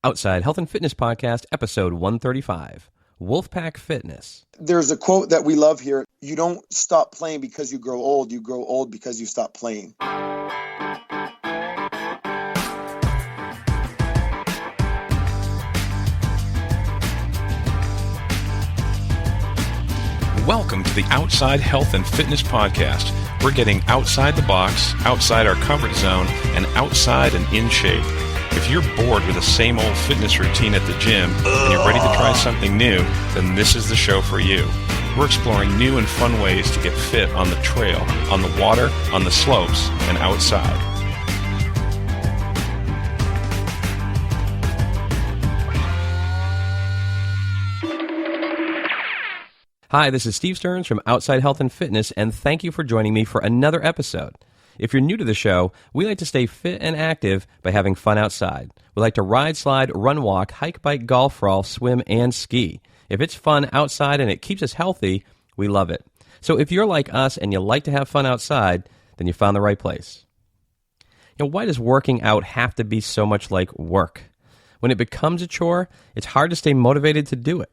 Outside Health and Fitness Podcast, episode 135, WolfPack Fitness. There's a quote that we love here. You don't stop playing because you grow old because you stop playing. Welcome to the Outside Health and Fitness Podcast. We're getting outside the box, outside our comfort zone, and outside and in shape. If you're bored with the same old fitness routine at the gym and you're ready to try something new, then this is the show for you. We're exploring new and fun ways to get fit on the trail, on the water, on the slopes, and outside. Hi, this is Steve Stearns from Outside Health and Fitness, and thank you for joining me for another episode. If you're new to the show, we like to stay fit and active by having fun outside. We like to ride, slide, run, walk, hike, bike, golf, crawl, swim, and ski. If it's fun outside and it keeps us healthy, we love it. So if you're like us and you like to have fun outside, then you found the right place. Why does working out have to be so much like work? When it becomes a chore, it's hard to stay motivated to do it.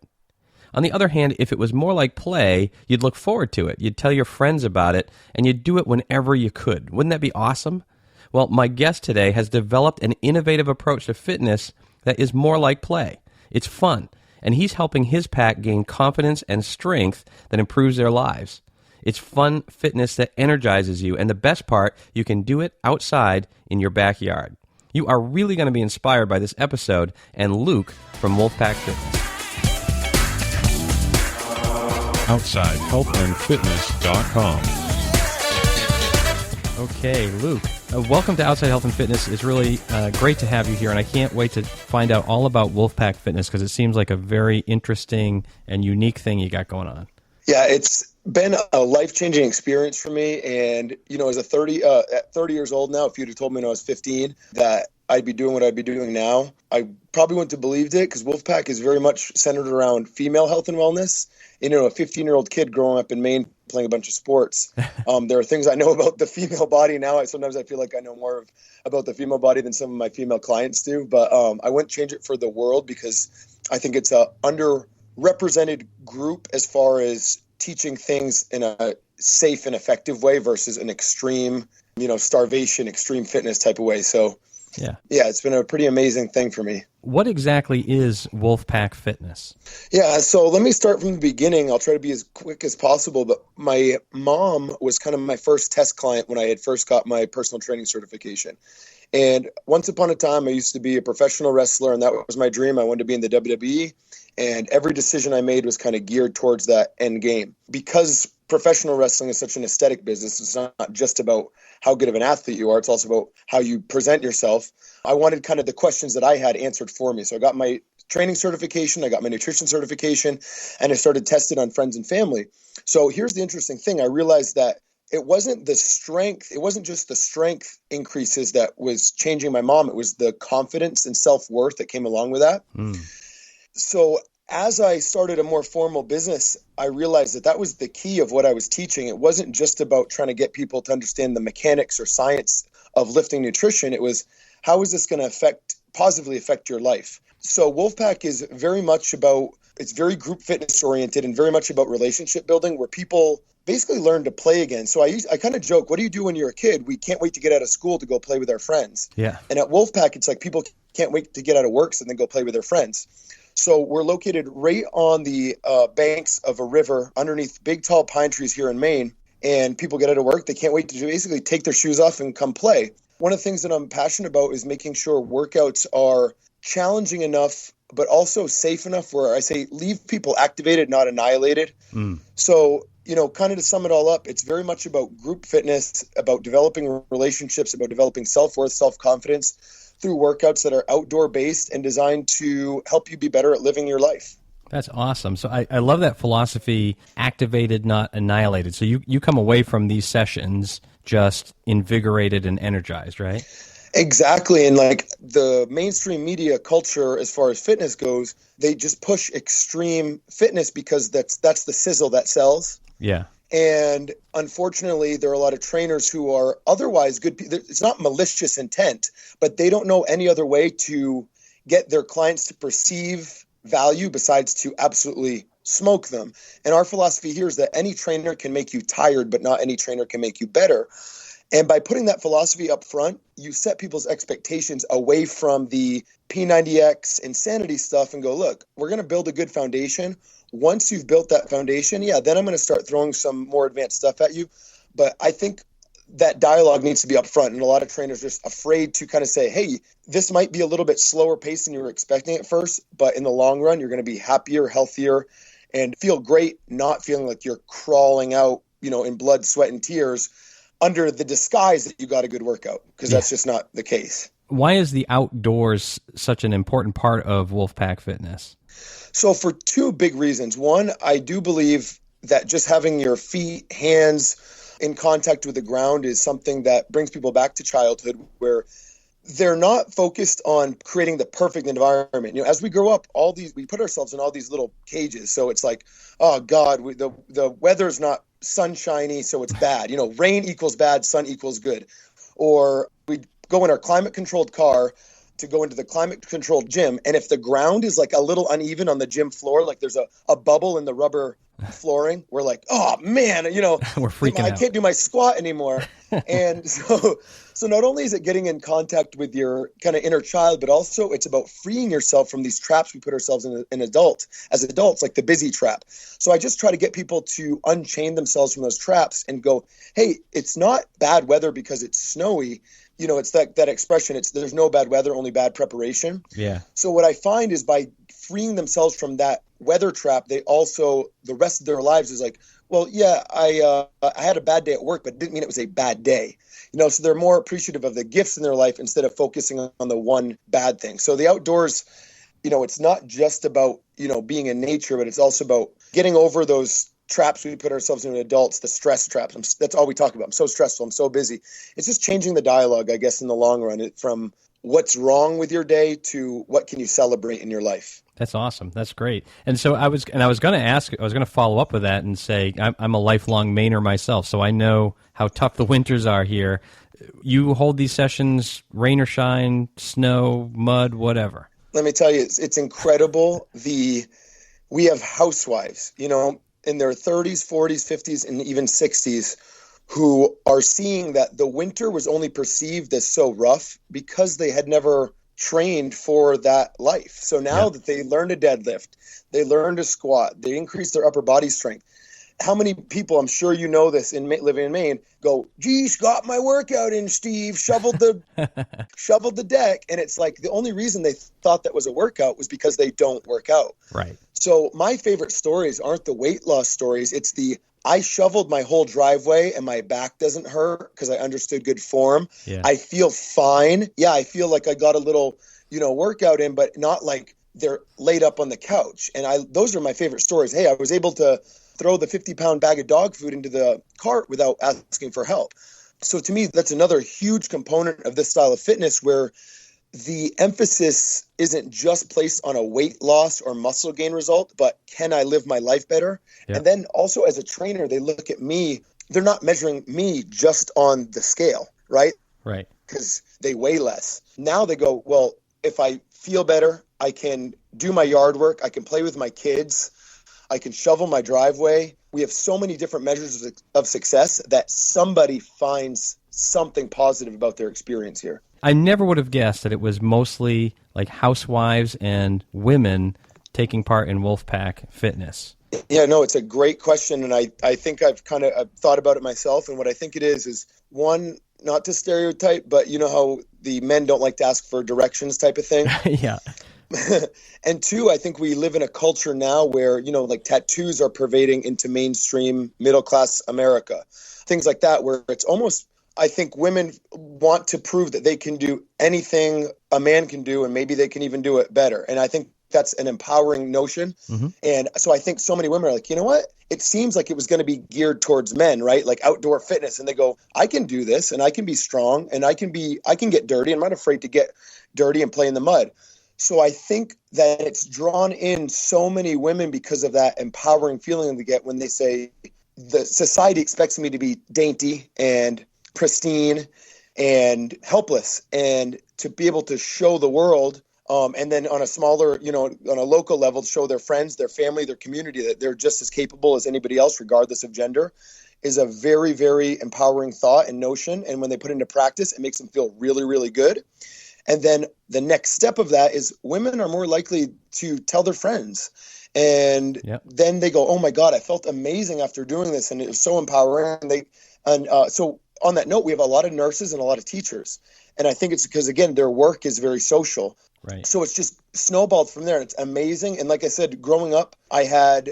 On the other hand, if it was more like play, you'd look forward to it. You'd tell your friends about it, and you'd do it whenever you could. Wouldn't that be awesome? Well, my guest today has developed an innovative approach to fitness that is more like play. It's fun, and he's helping his pack gain confidence and strength that improves their lives. It's fun fitness that energizes you, and the best part, you can do it outside in your backyard. You are really going to be inspired by this episode and Luke from WolfPack Fitness. OutsideHealthAndFitness.com. Okay, Luke, welcome to Outside Health and Fitness. It's really great to have you here, and I can't wait to find out all about WolfPack Fitness because it seems like a very interesting and unique thing you got going on. Yeah, it's been a life-changing experience for me. And, as at 30 years old now, if you'd have told me when I was 15 that I'd be doing what I'd be doing now, I probably wouldn't have believed it because WolfPack is very much centered around female health and wellness. A 15-year-old kid growing up in Maine playing a bunch of sports. There are things I know about the female body now. Sometimes I feel like I know more about the female body than some of my female clients do. But I wouldn't change it for the world because I think it's a underrepresented group as far as teaching things in a safe and effective way versus an extreme, starvation, extreme fitness type of way. So yeah, it's been a pretty amazing thing for me. What exactly is WolfPack Fitness? Yeah, so let me start from the beginning. I'll try to be as quick as possible. But my mom was kind of my first test client when I had first got my personal training certification. And once upon a time, I used to be a professional wrestler, and that was my dream. I wanted to be in the WWE. And every decision I made was kind of geared towards that end game. Because professional wrestling is such an aesthetic business, it's not just about how good of an athlete you are, it's also about how you present yourself. I wanted kind of the questions that I had answered for me. So I got my training certification, I got my nutrition certification, and I started testing on friends and family. So here's the interesting thing. I realized that it wasn't just the strength increases that was changing my mom. It was the confidence and self-worth that came along with that. So as I started a more formal business, I realized that was the key of what I was teaching. It wasn't just about trying to get people to understand the mechanics or science of lifting nutrition. It was, how is this going to positively affect your life? So WolfPack is it's very group fitness oriented and very much about relationship building where people basically learn to play again. So I kind of joke, what do you do when you're a kid? We can't wait to get out of school to go play with our friends. Yeah. And at WolfPack, it's like people can't wait to get out of work and then go play with their friends. So we're located right on the banks of a river underneath big, tall pine trees here in Maine. And people get out of work. They can't wait to basically take their shoes off and come play. One of the things that I'm passionate about is making sure workouts are challenging enough, but also safe enough where I say leave people activated, not annihilated. So, kind of to sum it all up, it's very much about group fitness, about developing relationships, about developing self-worth, self-confidence through workouts that are outdoor based and designed to help you be better at living your life. That's awesome. So I love that philosophy, activated, not annihilated. So you come away from these sessions just invigorated and energized, right? Exactly. And like the mainstream media culture, as far as fitness goes, they just push extreme fitness because that's the sizzle that sells. Yeah. And unfortunately, there are a lot of trainers who are otherwise good people. It's not malicious intent, but they don't know any other way to get their clients to perceive value besides to absolutely smoke them. And our philosophy here is that any trainer can make you tired, but not any trainer can make you better. And by putting that philosophy up front, you set people's expectations away from the P90X insanity stuff and go, look, we're going to build a good foundation. Once you've built that foundation, then I'm going to start throwing some more advanced stuff at you. But I think that dialogue needs to be up front. And a lot of trainers are just afraid to kind of say, hey, this might be a little bit slower pace than you were expecting at first, but in the long run, you're going to be happier, healthier, and feel great, not feeling like you're crawling out, in blood, sweat, and tears under the disguise that you got a good workout, because that's just not the case. Why is the outdoors such an important part of WolfPack Fitness? So for two big reasons. One, I do believe that just having your feet, hands in contact with the ground is something that brings people back to childhood, where they're not focused on creating the perfect environment. As we grow up, we put ourselves in all these little cages. So it's like, oh God, the weather's not sunshiny, so it's bad. Rain equals bad, sun equals good. Or we go in our climate-controlled car to go into the climate-controlled gym, and if the ground is like a little uneven on the gym floor, like there's a bubble in the rubber flooring, we're like, oh man, we're freaking out. I can't do my squat anymore. And so not only is it getting in contact with your kind of inner child, but also it's about freeing yourself from these traps we put ourselves in as adults, like the busy trap. So I just try to get people to unchain themselves from those traps and go, hey, it's not bad weather because it's snowy. It's that expression, there's no bad weather, only bad preparation. Yeah. So what I find is by freeing themselves from that weather trap, they also, the rest of their lives is like, well, yeah, I had a bad day at work, but it didn't mean it was a bad day. So they're more appreciative of the gifts in their life instead of focusing on the one bad thing. So the outdoors, it's not just about, being in nature, but it's also about getting over those traps we put ourselves in as adults, the stress traps. That's all we talk about. I'm so stressful. I'm so busy. It's just changing the dialogue, I guess, in the long run, from what's wrong with your day to what can you celebrate in your life. That's awesome. That's great. And so I was going to follow up with that and say, I'm a lifelong Mainer myself, so I know how tough the winters are here. You hold these sessions, rain or shine, snow, mud, whatever. Let me tell you, it's incredible. We have housewives, in their 30s, 40s, 50s, and even 60s, who are seeing that the winter was only perceived as so rough because they had never trained for that life. So now that they learn to deadlift, they learn to squat, they increase their upper body strength. How many people, I'm sure you know this, living in Maine, go, geez, got my workout in, Steve, shoveled the deck. And it's like the only reason they thought that was a workout was because they don't work out. Right. So my favorite stories aren't the weight loss stories. It's I shoveled my whole driveway and my back doesn't hurt because I understood good form. Yeah. I feel fine. Yeah, I feel like I got a little, workout in, but not like they're laid up on the couch. And those are my favorite stories. Hey, I was able to throw the 50-pound bag of dog food into the cart without asking for help. So to me, that's another huge component of this style of fitness where the emphasis isn't just placed on a weight loss or muscle gain result, but can I live my life better? Yeah. And then also as a trainer, they look at me, they're not measuring me just on the scale, right? Right. Because they weigh less. Now they go, well, if I feel better, I can do my yard work, I can play with my kids, I can shovel my driveway. We have so many different measures of success that somebody finds something positive about their experience here. I never would have guessed that it was mostly like housewives and women taking part in WolfPack Fitness. Yeah, no, it's a great question, and I think I've kind of thought about it myself, and what I think it is one, not to stereotype, but you know how the men don't like to ask for directions type of thing? Yeah. And two, I think we live in a culture now where, like tattoos are pervading into mainstream middle-class America. Things like that, where it's almost, I think women want to prove that they can do anything a man can do, and maybe they can even do it better. And I think that's an empowering notion. Mm-hmm. And so I think so many women are like, you know what? It seems like it was going to be geared towards men, right? Like outdoor fitness. And they go, I can do this, and I can be strong, and I can get dirty. I'm not afraid to get dirty and play in the mud. So I think that it's drawn in so many women because of that empowering feeling they get when they say, the society expects me to be dainty and pristine and helpless, and to be able to show the world And then on a smaller, on a local level, show their friends, their family, their community that they're just as capable as anybody else, regardless of gender, is a very, very empowering thought and notion. And when they put it into practice, it makes them feel really, really good. And then the next step of that is women are more likely to tell their friends. And then they go, oh my God, I felt amazing after doing this. And it was so empowering. So on that note, we have a lot of nurses and a lot of teachers. And I think it's because, again, their work is very social. Right. So it's just snowballed from there. It's amazing. And like I said, growing up, I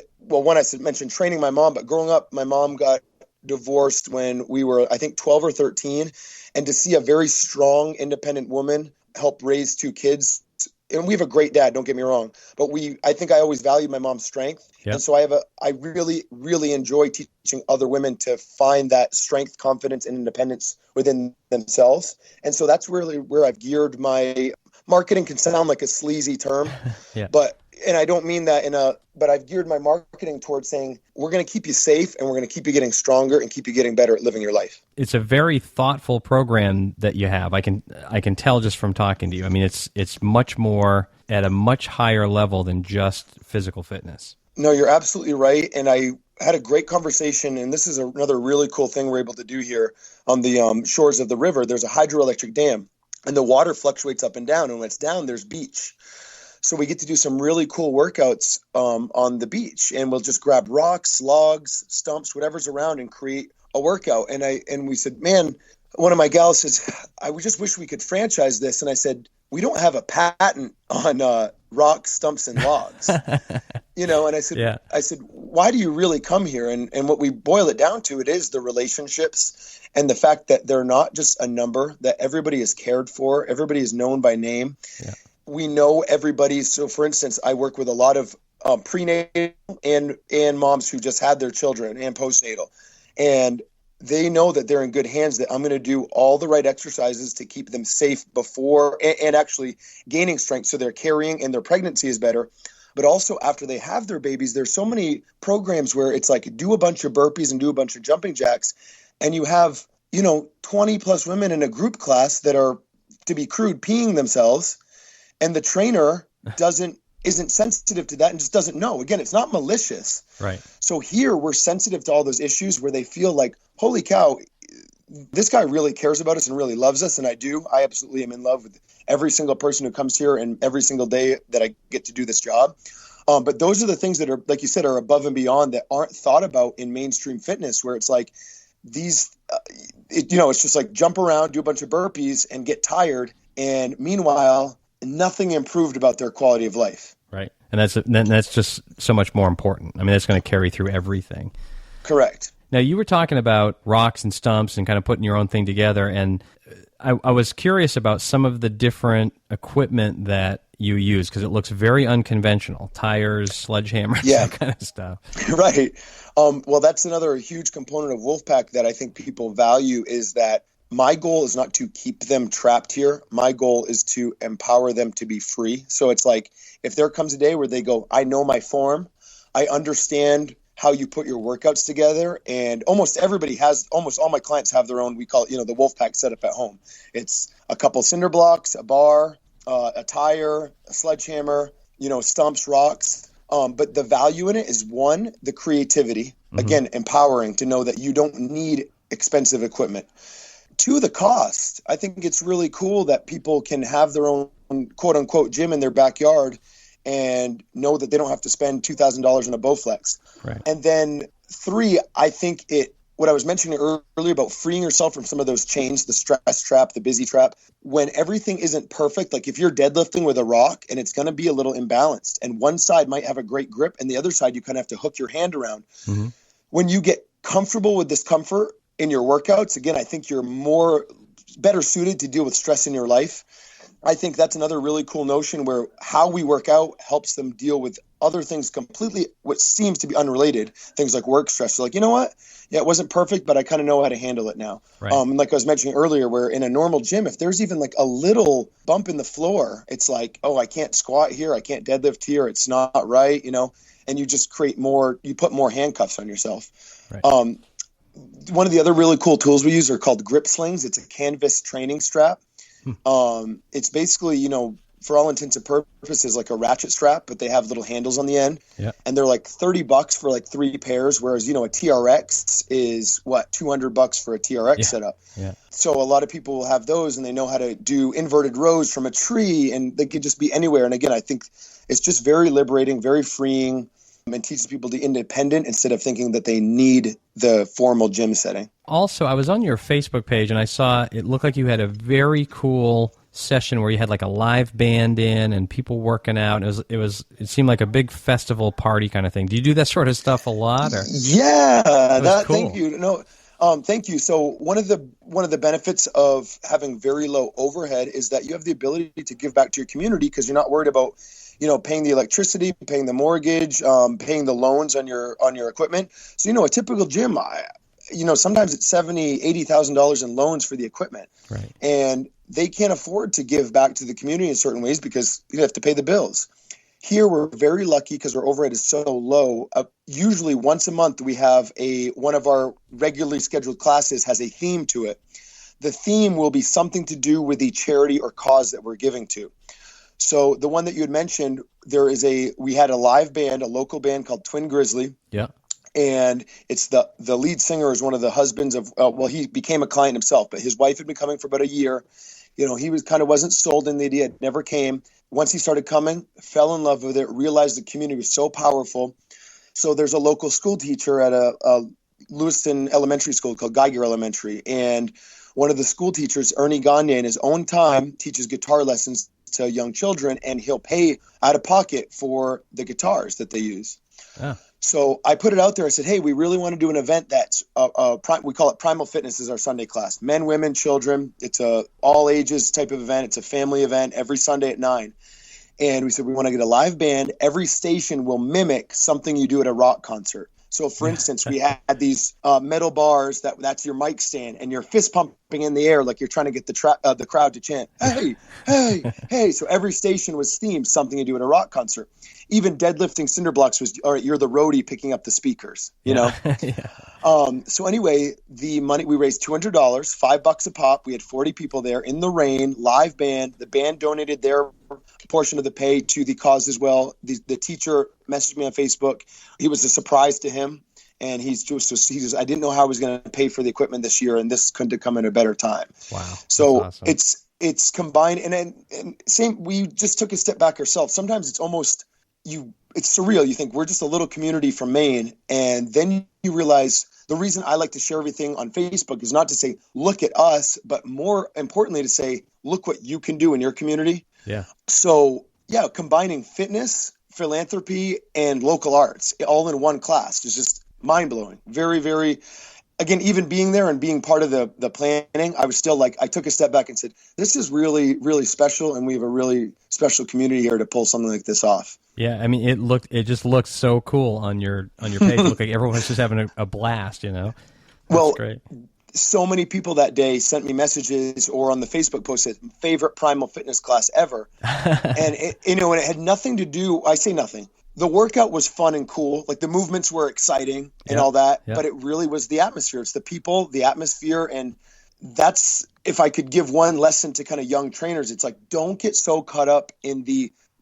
mentioned training my mom, but growing up, my mom got divorced when we were, I think, 12 or 13. And to see a very strong, independent woman help raise two kids, and we have a great dad, don't get me wrong, but I think I always valued my mom's strength. Yep. And so I really, really enjoy teaching other women to find that strength, confidence, and independence within themselves. And so that's really where I've geared my marketing. Can sound like a sleazy term, and I don't mean that but I've geared my marketing towards saying, we're going to keep you safe and we're going to keep you getting stronger and keep you getting better at living your life. It's a very thoughtful program that you have. I can tell just from talking to you. I mean, it's much more at a much higher level than just physical fitness. No, you're absolutely right. And I had a great conversation, and this is another really cool thing we're able to do here on the shores of the river. There's a hydroelectric dam, and the water fluctuates up and down. And when it's down, there's beach. So we get to do some really cool workouts on the beach, and we'll just grab rocks, logs, stumps, whatever's around, and create a workout. And we said, man, one of my gals says, I just wish we could franchise this. And I said, we don't have a patent on rocks, stumps, and logs. And I said, why do you really come here? And what we boil it down to, it is the relationships and the fact that they're not just a number, that everybody is cared for, everybody is known by name. Yeah. We know everybody. So, for instance, I work with a lot of prenatal and moms who just had their children and postnatal. And they know that they're in good hands, that I'm going to do all the right exercises to keep them safe before and actually gaining strength so their carrying and their pregnancy is better. But also after they have their babies, there's so many programs where it's like do a bunch of burpees and do a bunch of jumping jacks. And you have, 20 plus women in a group class that are, to be crude, peeing themselves. And the trainer isn't sensitive to that and just doesn't know. Again, it's not malicious. Right. So here we're sensitive to all those issues where they feel like, holy cow, this guy really cares about us and really loves us. And I do. I absolutely am in love with every single person who comes here and every single day that I get to do this job. But those are the things that are, like you said, are above and beyond that aren't thought about in mainstream fitness, where it's like these, it's just like jump around, do a bunch of burpees and get tired. And meanwhile, nothing improved about their quality of life. Right. And that's just so much more important. I mean, that's going to carry through everything. Correct. Now, you were talking about rocks and stumps and kind of putting your own thing together. And I was curious about some of the different equipment that you use, because it looks very unconventional. Tires, sledgehammers, that kind of stuff. Right. Well, that's another huge component of WolfPack that I think people value, is that my goal is not to keep them trapped here. My goal is to empower them to be free. So it's like, if there comes a day where they go, I know my form, I understand how you put your workouts together. And almost all my clients have their own, we call it, the WolfPack setup at home. It's a couple cinder blocks, a bar, a tire, a sledgehammer, stumps, rocks. But the value in it is, one, the creativity, again, empowering to know that you don't need expensive equipment. To the cost. I think it's really cool that people can have their own quote unquote gym in their backyard and know that they don't have to spend $2,000 on a Bowflex. Right. And then 3, I think what I was mentioning earlier about freeing yourself from some of those chains, the stress trap, the busy trap, when everything isn't perfect, like if you're deadlifting with a rock and it's going to be a little imbalanced and one side might have a great grip and the other side you kind of have to hook your hand around. Mm-hmm. When you get comfortable with discomfort in your workouts, again, I think you're better suited to deal with stress in your life. I think that's another really cool notion, where how we work out helps them deal with other things completely, what seems to be unrelated, things like work stress. So like, you know what? Yeah, it wasn't perfect, but I kind of know how to handle it now. Right. And like I was mentioning earlier, where in a normal gym, if there's even like a little bump in the floor, it's like, oh, I can't squat here, I can't deadlift here, it's not right, and you just you put more handcuffs on yourself. Right. One of the other really cool tools we use are called grip slings. It's a canvas training strap. It's basically, for all intents and purposes, like a ratchet strap, but they have little handles on the end. Yeah. And they're like $30 for like 3 pairs. Whereas, a TRX is $200 for a TRX setup. Yeah. So a lot of people will have those and they know how to do inverted rows from a tree, and they could just be anywhere. And again, I think it's just very liberating, very freeing, and teaches people to be independent instead of thinking that they need the formal gym setting. Also, I was on your Facebook page and I saw it looked like you had a very cool session where you had like a live band in and people working out. It seemed like a big festival party kind of thing. Do you do that sort of stuff a lot? Or? Yeah, Cool. Thank you. No, thank you. So one of the benefits of having very low overhead is that you have the ability to give back to your community because you're not worried about paying the electricity, paying the mortgage, paying the loans on your equipment. So a typical gym, sometimes it's $70,000, $80,000 in loans for the equipment, right? And they can't afford to give back to the community in certain ways because you have to pay the bills. Here, we're very lucky because our overhead is so low. Usually once a month, we have one of our regularly scheduled classes has a theme to it. The theme will be something to do with the charity or cause that we're giving to. So the one that you had mentioned, we had a live band, a local band called Twin Grizzly. Yeah. And it's the lead singer is one of the husbands of, he became a client himself, but his wife had been coming for about a year. He wasn't sold in the idea, it never came. Once he started coming, fell in love with it, realized the community was so powerful. So there's a local school teacher at a Lewiston elementary school called Geiger Elementary. And one of the school teachers, Ernie Gagne, in his own time, teaches guitar lessons to young children, and he'll pay out of pocket for the guitars that they use. Oh. So I put it out there. I said, hey, we really want to do an event that's we call it Primal Fitness is our Sunday class. Men, women, children. It's a all ages type of event. It's a family event every Sunday at 9. And we said we want to get a live band. Every station will mimic something you do at a rock concert. So, for instance, we had these metal bars that's your mic stand, and you're fist pumping in the air like you're trying to get the crowd to chant, hey, hey, hey. So every station was themed something you do at a rock concert. Even deadlifting cinder blocks was, all right, you're the roadie picking up the speakers, Yeah. So anyway, the money, we raised $200, $5 a pop. We had 40 people there in the rain, live band. The band donated their portion of the pay to the cause as well. The teacher messaged me on Facebook. It was a surprise to him. And he says, I didn't know how I was going to pay for the equipment this year, and this couldn't have come at a better time. Wow. So awesome. it's combined. And same, we just took a step back ourselves. Sometimes it's almost, it's surreal. You think we're just a little community from Maine, and then you realize the reason I like to share everything on Facebook is not to say, look at us, but more importantly to say, look what you can do in your community. Yeah. So yeah, combining fitness, philanthropy, and local arts all in one class is just mind-blowing. Very, very, again, even being there and being part of the planning, I was still like, I took a step back and said, this is really, really special, and we have a really special community here to pull something like this off. Yeah, I mean, it just looks so cool on your page. It looked like everyone's just having a blast, That's great. So many people that day sent me messages or on the Facebook post said, favorite Primal Fitness class ever. And it had nothing to do, I say nothing. The workout was fun and cool. Like the movements were exciting and all that, but it really was the atmosphere. It's the people, the atmosphere. And that's, if I could give one lesson to kind of young trainers, it's like, don't get so caught up in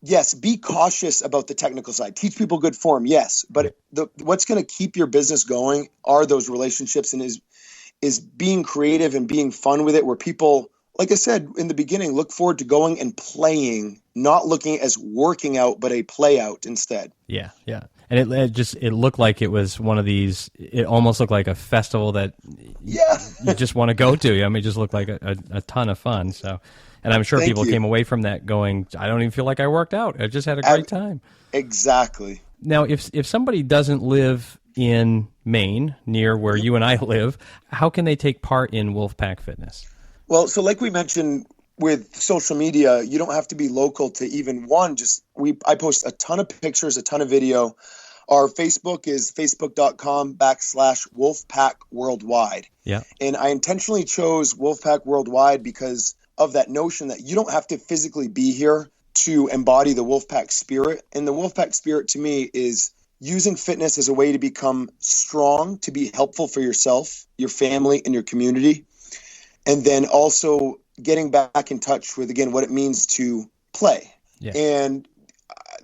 yes, be cautious about the technical side. Teach people good form, yes. But what's going to keep your business going are those relationships, and is being creative and being fun with it, where people, like I said in the beginning, look forward to going and playing, not looking as working out, but a play out instead. Yeah, yeah. And it looked like it was one of these, it almost looked like a festival that you just want to go to. I mean, it just looked like a ton of fun. So, and I'm sure people came away from that going, I don't even feel like I worked out. I just had a great time. Exactly. Now, if somebody doesn't live in Maine, near where you and I live, how can they take part in WolfPack Fitness? Well, so like we mentioned with social media, you don't have to be local to even one. I post a ton of pictures, a ton of video. Our Facebook is facebook.com/WolfPack Worldwide. Yeah. And I intentionally chose WolfPack Worldwide because of that notion that you don't have to physically be here to embody the WolfPack spirit. And the WolfPack spirit to me is using fitness as a way to become strong, to be helpful for yourself, your family, and your community. And then also getting back in touch with, again, what it means to play. Yeah. And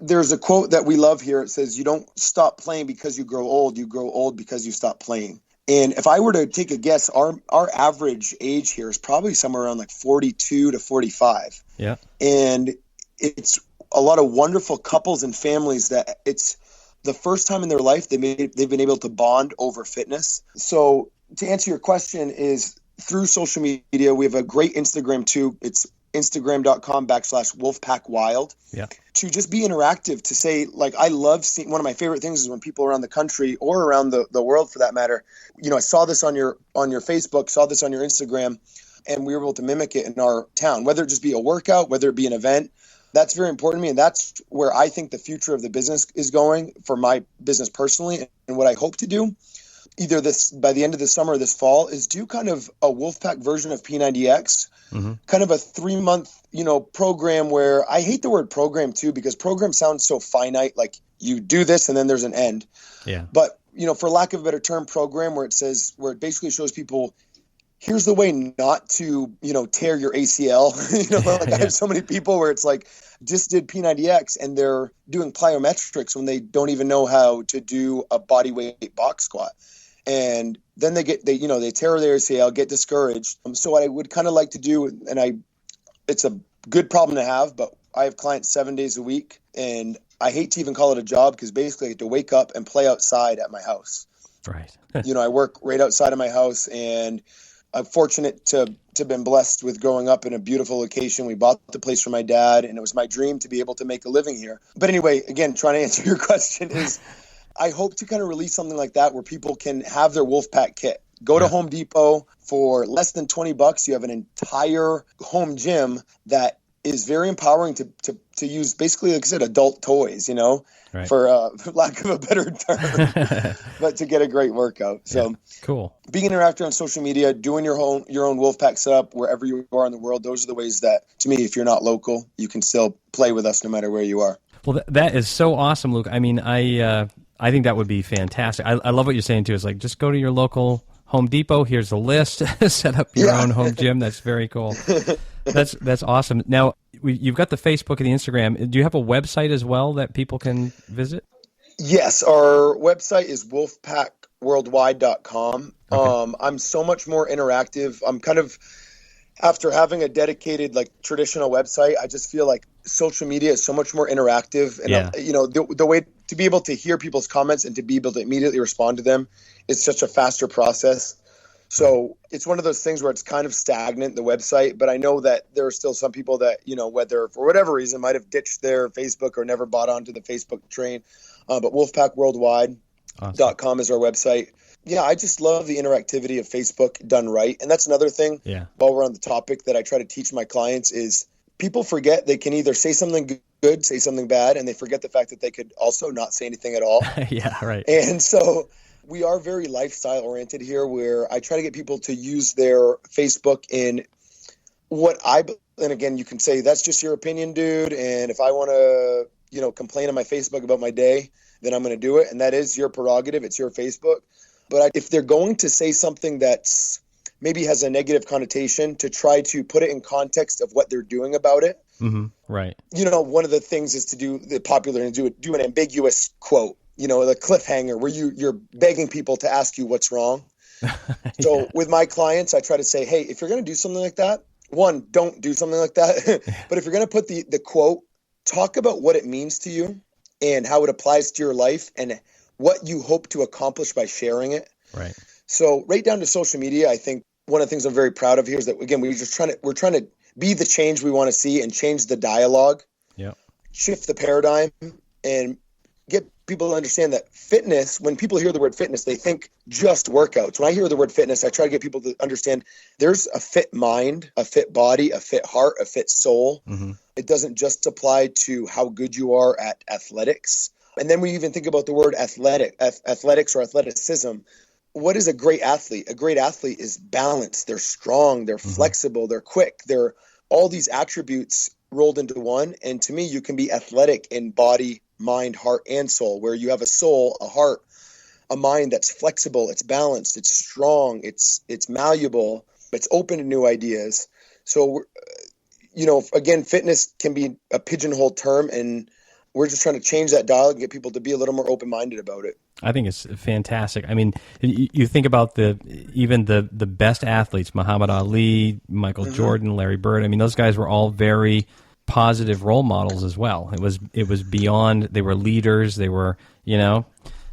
there's a quote that we love here. It says, you don't stop playing because you grow old because you stop playing. And if I were to take a guess, our average age here is probably somewhere around like 42 to 45. Yeah. And it's a lot of wonderful couples and families that it's the first time in their life they've been able to bond over fitness. So to answer your question is through social media, we have a great Instagram too. It's Instagram.com/WolfPackWild. Yeah. To just be interactive, to say, like, I love seeing, one of my favorite things is when people around the country or around the world for that matter, I saw this on your Facebook, saw this on your Instagram, and we were able to mimic it in our town, whether it just be a workout, whether it be an event. That's very important to me. And that's where I think the future of the business is going for my business personally. And what I hope to do either by the end of the summer or this fall is do kind of a WolfPack version of P90X, kind of a 3-month, program where I hate the word program too, because program sounds so finite, like you do this and then there's an end. Yeah. But, for lack of a better term, program where it basically shows people, here's the way not to, tear your ACL. I have so many people where it's like, just did P90X and they're doing plyometrics when they don't even know how to do a body weight box squat. And then they tear their ACL, get discouraged. So what I would kind of like to do, and it's a good problem to have, but I have clients 7 days a week, and I hate to even call it a job because basically I get to wake up and play outside at my house. Right. I work right outside of my house, and I'm fortunate to have been blessed with growing up in a beautiful location. We bought the place for my dad, and it was my dream to be able to make a living here. But anyway, again, trying to answer your question is I hope to kind of release something like that where people can have their WolfPack kit. Go to Home Depot for less than $20. You have an entire home gym that is very empowering to use, basically, like I said, adult toys, right. for lack of a better term, but to get a great workout. So cool. Being interactive on social media, doing your own WolfPack setup wherever you are in the world. Those are the ways that, to me, if you're not local, you can still play with us no matter where you are. Well, that is so awesome, Luke. I mean, I think that would be fantastic. I love what you're saying too. It's like, just go to your local Home Depot. Here's a list. Set up your own home gym. That's very cool. That's awesome. Now, you've got the Facebook and the Instagram. Do you have a website as well that people can visit? Yes, our website is wolfpackworldwide.com. Okay. I'm so much more interactive. I'm kind of, after having a dedicated, traditional website, I just feel like social media is so much more interactive. And, the way to be able to hear people's comments and to be able to immediately respond to them is such a faster process. So it's one of those things where it's kind of stagnant, the website, but I know that there are still some people that, whether for whatever reason might have ditched their Facebook or never bought onto the Facebook train. But wolfpackworldwide.com is our website. Yeah, I just love the interactivity of Facebook done right. And that's another thing, while we're on the topic, that I try to teach my clients is people forget they can either say something good, say something bad, and they forget the fact that they could also not say anything at all. Yeah, right. And so we are very lifestyle oriented here, where I try to get people to use their Facebook in and again, you can say, that's just your opinion, dude. And if I want to, complain on my Facebook about my day, then I'm going to do it. And that is your prerogative. It's your Facebook. But if they're going to say something that's maybe has a negative connotation, to try to put it in context of what they're doing about it. Mm-hmm. Right. One of the things is to do the popular and do an ambiguous quote, the cliffhanger where you're begging people to ask you what's wrong. So with my clients, I try to say, hey, if you're going to do something like that, one, don't do something like that. But if you're going to put the quote, talk about what it means to you and how it applies to your life and what you hope to accomplish by sharing it. Right. So right down to social media, I think one of the things I'm very proud of here is that, again, we're trying to be the change we want to see and change the dialogue, shift the paradigm, and get people to understand that fitness, when people hear the word fitness, they think just workouts. When I hear the word fitness, I try to get people to understand there's a fit mind, a fit body, a fit heart, a fit soul. Mm-hmm. It doesn't just apply to how good you are at athletics. And then we even think about the word athletics or athleticism. What is a great athlete? A great athlete is balanced. They're strong. They're flexible. They're quick. They're all these attributes rolled into one. And to me, you can be athletic in body, mind, heart, and soul, where you have a soul, a heart, a mind that's flexible, it's balanced, it's strong, it's malleable, it's open to new ideas. So, again, fitness can be a pigeonhole term, and we're just trying to change that dial and get people to be a little more open-minded about it. I think it's fantastic. I mean, you think about even the best athletes, Muhammad Ali, Michael Jordan, Larry Bird. I mean, those guys were all very positive role models as well. It was beyond. They were leaders. They were,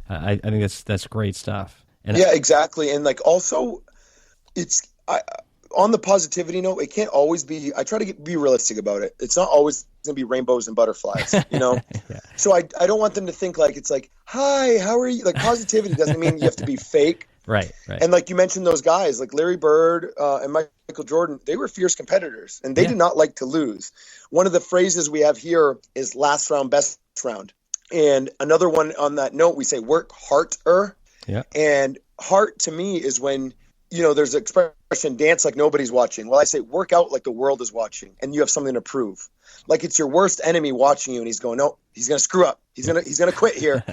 I think that's great stuff. And yeah, exactly. And like also, on the positivity note, it can't always be. I try to be realistic about it. It's not always going to be rainbows and butterflies, Yeah. So I don't want them to think like it's like, hi, how are you? Like positivity doesn't mean you have to be fake. Right. And like you mentioned, those guys like Larry Bird and Michael Jordan, they were fierce competitors, and they did not like to lose. One of the phrases we have here is "last round, best round," and another one on that note, we say "work harder." Yeah. And heart to me is when there's an expression, dance like nobody's watching. Well, I say work out like the world is watching, and you have something to prove. Like it's your worst enemy watching you, and he's going, no, he's going to screw up. He's going to quit here,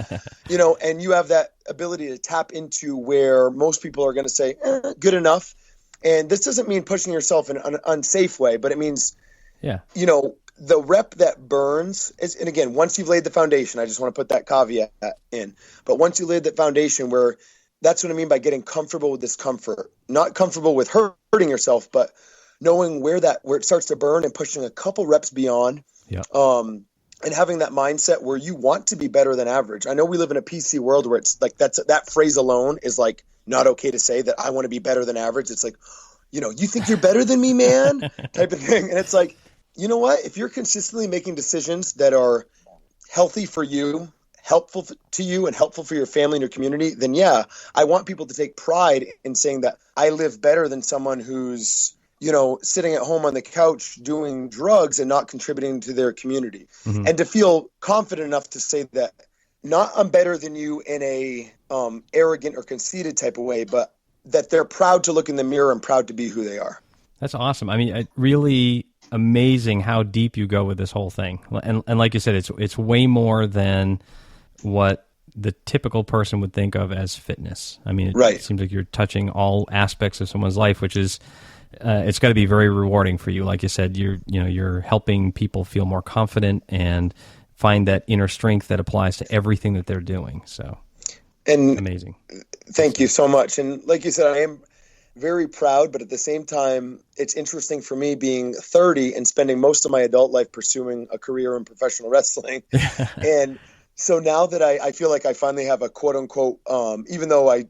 and you have that ability to tap into where most people are going to say, good enough. And this doesn't mean pushing yourself in an unsafe way, but it means, the rep that burns is, and again, once you've laid the foundation, I just want to put that caveat in, but once you laid that foundation where that's what I mean by getting comfortable with discomfort, not comfortable with hurting yourself, but knowing where it starts to burn and pushing a couple reps beyond, and having that mindset where you want to be better than average. I know we live in a PC world where it's like that phrase alone is like not okay to say that I want to be better than average. It's like, you think you're better than me, man, type of thing. And it's like, you know what? If you're consistently making decisions that are healthy for you, helpful to you, and helpful for your family and your community, then yeah, I want people to take pride in saying that I live better than someone who's, sitting at home on the couch doing drugs and not contributing to their community. Mm-hmm. And to feel confident enough to say that not I'm better than you in a arrogant or conceited type of way, but that they're proud to look in the mirror and proud to be who they are. That's awesome. I mean, really amazing how deep you go with this whole thing. And like you said, it's way more than what the typical person would think of as fitness. I mean, it seems like you're touching all aspects of someone's life, which is, it's got to be very rewarding for you. Like you said, you're helping people feel more confident and find that inner strength that applies to everything that they're doing. So, and amazing. Thank you so much. And like you said, I am very proud, but at the same time, it's interesting for me being 30 and spending most of my adult life pursuing a career in professional wrestling. And so now that I feel like I finally have a quote unquote, even though I,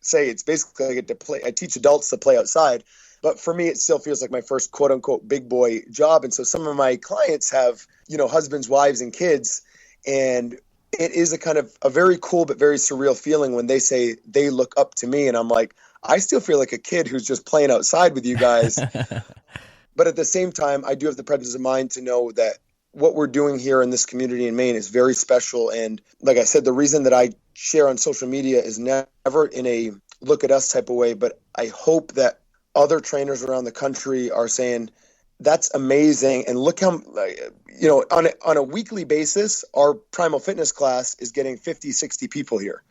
say it's basically I get to play, I teach adults to play outside, but for me, it still feels like my first quote unquote big boy job. And so some of my clients have, husbands, wives, and kids. And it is a kind of a very cool, but very surreal feeling when they say they look up to me. And I'm like, I still feel like a kid who's just playing outside with you guys. But at the same time, I do have the presence of mind to know that what we're doing here in this community in Maine is very special. And like I said, the reason that I share on social media is never in a look at us type of way, but I hope that other trainers around the country are saying, that's amazing. And look how, on a weekly basis, our Primal Fitness class is getting 50, 60 people here.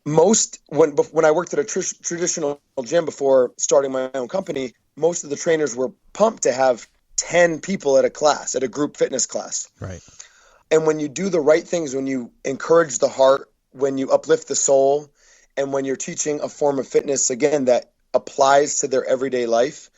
Most, when I worked at a traditional gym before starting my own company, most of the trainers were pumped to have 10 people at a group fitness class. Right. And when you do the right things, when you encourage the heart, when you uplift the soul, and when you're teaching a form of fitness, again, that applies to their everyday life,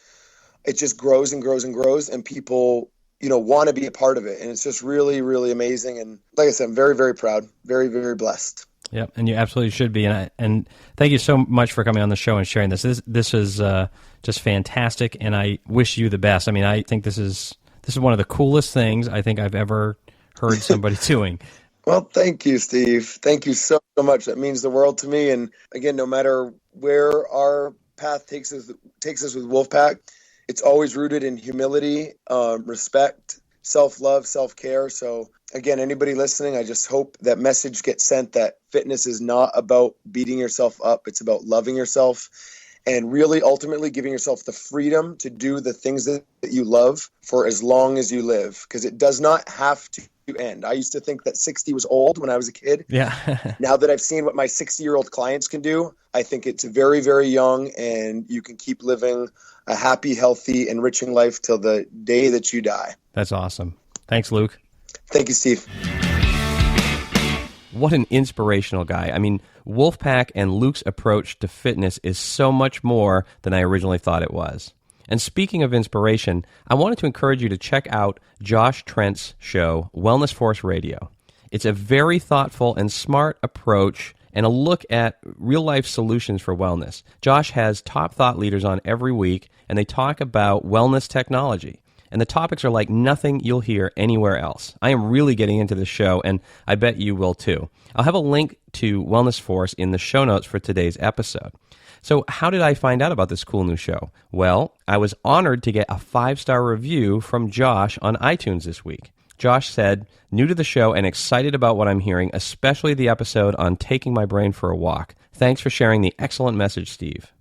it just grows and grows and grows, and people, want to be a part of it. And it's just really, really amazing. And like I said, I'm very, very proud, very, very blessed. Yep, and you absolutely should be. And thank you so much for coming on the show and sharing this. This is just fantastic, and I wish you the best. I mean, I think this is one of the coolest things I think I've ever heard somebody doing. Well, thank you, Steve. Thank you so much. That means the world to me. And again, no matter where our path takes us with WolfPack, it's always rooted in humility, respect, self-love, self-care. So again, anybody listening, I just hope that message gets sent that fitness is not about beating yourself up. It's about loving yourself. and really ultimately giving yourself the freedom to do the things that you love for as long as you live, because it does not have to end. I used to think that 60 was old when I was a kid. Yeah. Now that I've seen what my 60-year-old clients can do, I think it's very, very young, and you can keep living a happy, healthy, enriching life till the day that you die. That's awesome. Thanks, Luke. Thank you, Steve. What an inspirational guy. I mean, WolfPack and Luke's approach to fitness is so much more than I originally thought it was. And speaking of inspiration, I wanted to encourage you to check out Josh Trent's show, Wellness Force Radio. It's a very thoughtful and smart approach and a look at real-life solutions for wellness. Josh has top thought leaders on every week, and they talk about wellness technology. And the topics are like nothing you'll hear anywhere else. I am really getting into this show, and I bet you will too. I'll have a link to Wellness Force in the show notes for today's episode. So how did I find out about this cool new show? Well, I was honored to get a 5-star review from Josh on iTunes this week. Josh said, "New to the show and excited about what I'm hearing, especially the episode on taking my brain for a walk. Thanks for sharing the excellent message, Steve."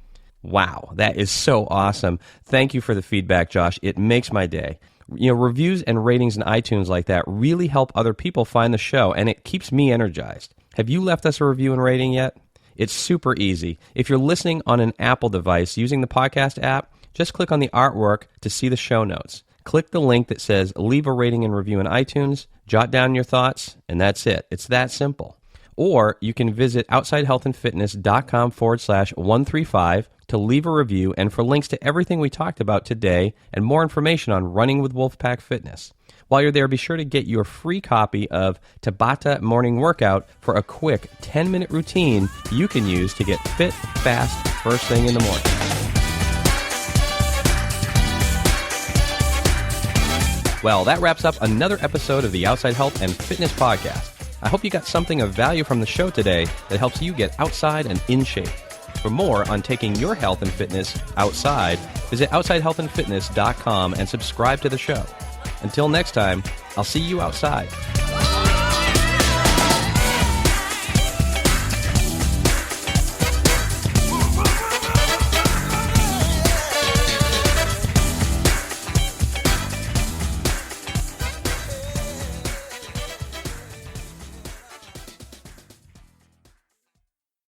Wow, that is so awesome. Thank you for the feedback, Josh. It makes my day. Reviews and ratings in iTunes like that really help other people find the show, and it keeps me energized. Have you left us a review and rating yet? It's super easy. If you're listening on an Apple device using the podcast app, just click on the artwork to see the show notes. Click the link that says leave a rating and review in iTunes, jot down your thoughts, and that's it. It's that simple. Or you can visit outsidehealthandfitness.com/135 to leave a review and for links to everything we talked about today and more information on running with WolfPack Fitness. While you're there, be sure to get your free copy of Tabata Morning Workout for a quick 10-minute routine you can use to get fit, fast, first thing in the morning. Well, that wraps up another episode of the Outside Health and Fitness Podcast. I hope you got something of value from the show today that helps you get outside and in shape. For more on taking your health and fitness outside, visit outsidehealthandfitness.com and subscribe to the show. Until next time, I'll see you outside.